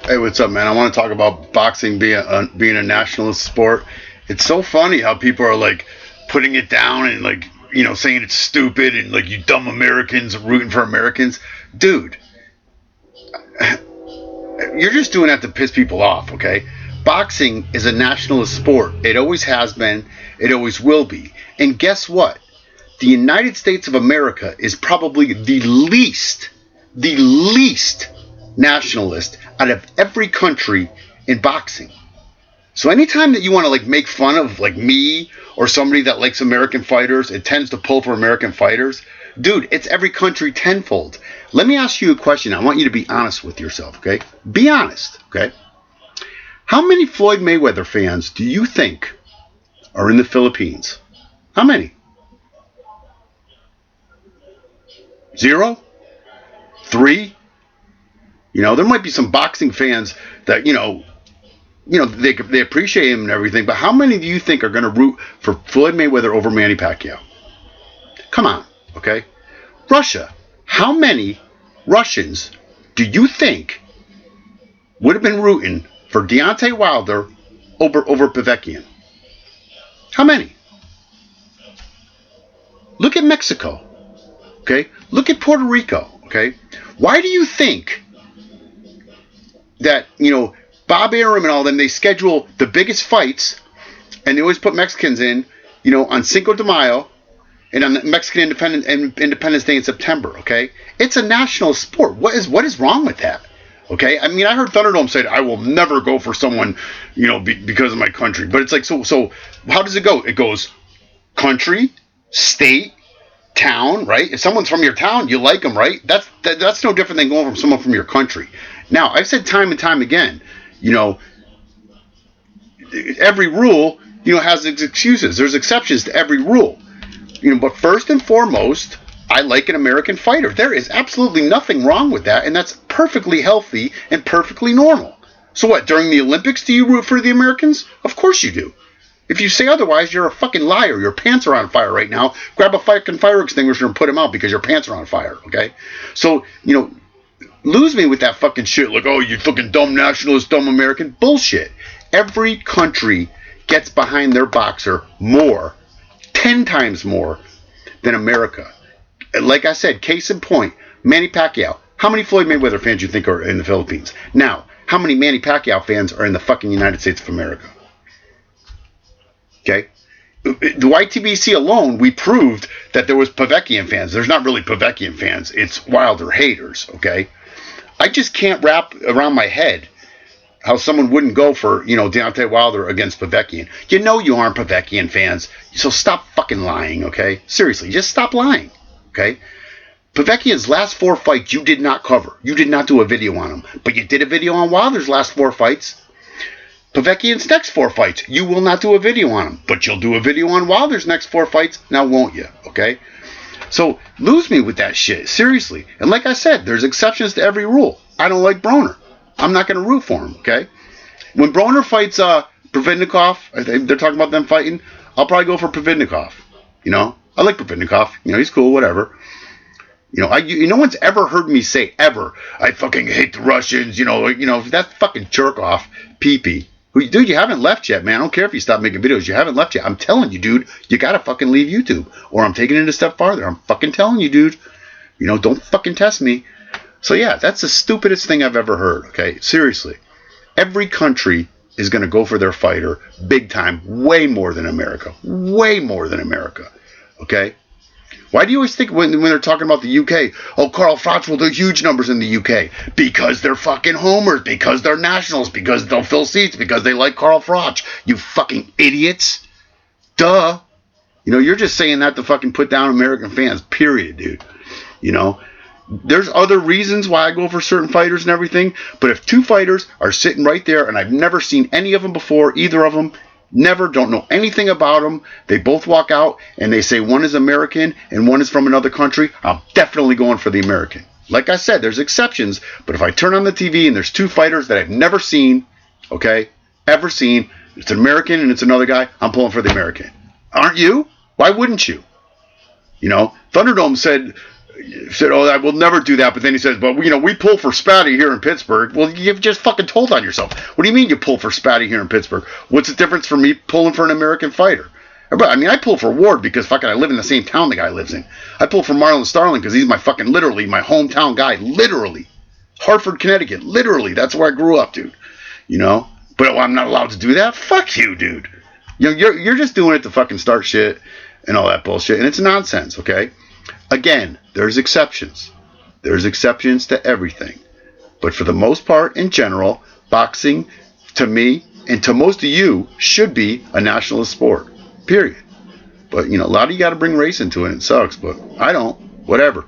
Hey, what's up, man? I want to talk about boxing being a nationalist sport. It's so funny how people are like putting it down and like saying it's stupid and like you dumb Americans rooting for Americans, dude. You're just doing that to piss people off, okay? Boxing is a nationalist sport. It always has been. It always will be. And guess what? The United States of America is probably the least nationalist out of every country in boxing. So anytime that you want to like make fun of like me or somebody that likes American fighters, it tends to pull for American fighters. Dude, it's every country tenfold. Let me ask you a question. I want you to be honest with yourself, okay? Be honest, okay? How many Floyd Mayweather fans do you think are in the Philippines? How many? 0? 3? There might be some boxing fans that, they appreciate him and everything, but how many do you think are going to root for Floyd Mayweather over Manny Pacquiao? Come on, okay? Russia. How many Russians do you think would have been rooting for Deontay Wilder over Povetkin? How many? Look at Mexico, okay? Look at Puerto Rico, okay? Why do you think that, Bob Arum and all them, they schedule the biggest fights, and they always put Mexicans in, on Cinco de Mayo and on the Mexican Independence Day in September, okay? It's a national sport. What is wrong with that? Okay? I mean, I heard Thunderdome say, I will never go for someone, because of my country. But it's like, so how does it go? It goes country, state, town, right? If someone's from your town, you like them, right? That's no different than going from someone from your country. Now, I've said time and time again, every rule, has its excuses. There's exceptions to every rule. But first and foremost, I like an American fighter. There is absolutely nothing wrong with that, and that's perfectly healthy and perfectly normal. So what, during the Olympics, do you root for the Americans? Of course you do. If you say otherwise, you're a fucking liar. Your pants are on fire right now. Grab a fucking fire extinguisher and put them out because your pants are on fire, okay? So, lose me with that fucking shit like, oh, you fucking dumb nationalist, dumb American. Bullshit. Every country gets behind their boxer more, 10 times more than America. Like I said, case in point, Manny Pacquiao. How many Floyd Mayweather fans do you think are in the Philippines? Now, how many Manny Pacquiao fans are in the fucking United States of America? Okay? The YTBC alone, we proved that there was Povetkin fans. There's not really Povetkin fans. It's Wilder haters, okay? I just can't wrap around my head how someone wouldn't go for, Deontay Wilder against Povetkin. You aren't Povetkin fans, so stop fucking lying, okay? Seriously, just stop lying, okay? Povetkin's last 4 fights you did not cover. You did not do a video on him. But you did a video on Wilder's last 4 fights. Povetkin's next 4 fights, you will not do a video on him. But you'll do a video on Wilder's next 4 fights, now won't you, okay? So, lose me with that shit, seriously. And like I said, there's exceptions to every rule. I don't like Broner. I'm not going to root for him, okay? When Broner fights Providnikov, they're talking about them fighting, I'll probably go for Providnikov, I like Providnikov, he's cool, whatever. No one's ever heard me say, ever, I fucking hate the Russians, that fucking jerk off, pee-pee. Dude, you haven't left yet, man. I don't care if you stop making videos. You haven't left yet. I'm telling you, dude, you gotta fucking leave YouTube. Or I'm taking it a step farther. I'm fucking telling you, dude. Don't fucking test me. So yeah, that's the stupidest thing I've ever heard, okay? Seriously. Every country is going to go for their fighter big time, way more than America. Way more than America, okay? Why do you always think when they're talking about the UK, oh, Carl Froch will do huge numbers in the UK? Because they're fucking homers, because they're nationals, because they'll fill seats, because they like Carl Froch. You fucking idiots. Duh. You're just saying that to fucking put down American fans, period, dude. There's other reasons why I go for certain fighters and everything, but if 2 fighters are sitting right there and I've never seen any of them before, either of them, never, don't know anything about them, they both walk out and they say one is American and one is from another country, I'm definitely going for the American. Like I said, there's exceptions, but if I turn on the TV and there's 2 fighters that I've never seen, okay, ever seen, it's an American and it's another guy, I'm pulling for the American. Aren't you? Why wouldn't you? Thunderdome said said, "Oh, I will never do that." But then he says, "But we pull for Spatty here in Pittsburgh." Well, you've just fucking told on yourself. What do you mean you pull for Spatty here in Pittsburgh? What's the difference for me pulling for an American fighter? But I mean, I pull for Ward because fucking I live in the same town the guy lives in. I pull for Marlon Starling because he's my fucking literally my hometown guy. Literally, Hartford, Connecticut. Literally, that's where I grew up, dude. But I'm not allowed to do that. Fuck you, dude. You're just doing it to fucking start shit and all that bullshit, and it's nonsense. Okay. Again, there's exceptions. There's exceptions to everything. But for the most part, in general, boxing, to me, and to most of you, should be a nationalist sport. Period. But, a lot of you got to bring race into it, and it sucks, but I don't. Whatever.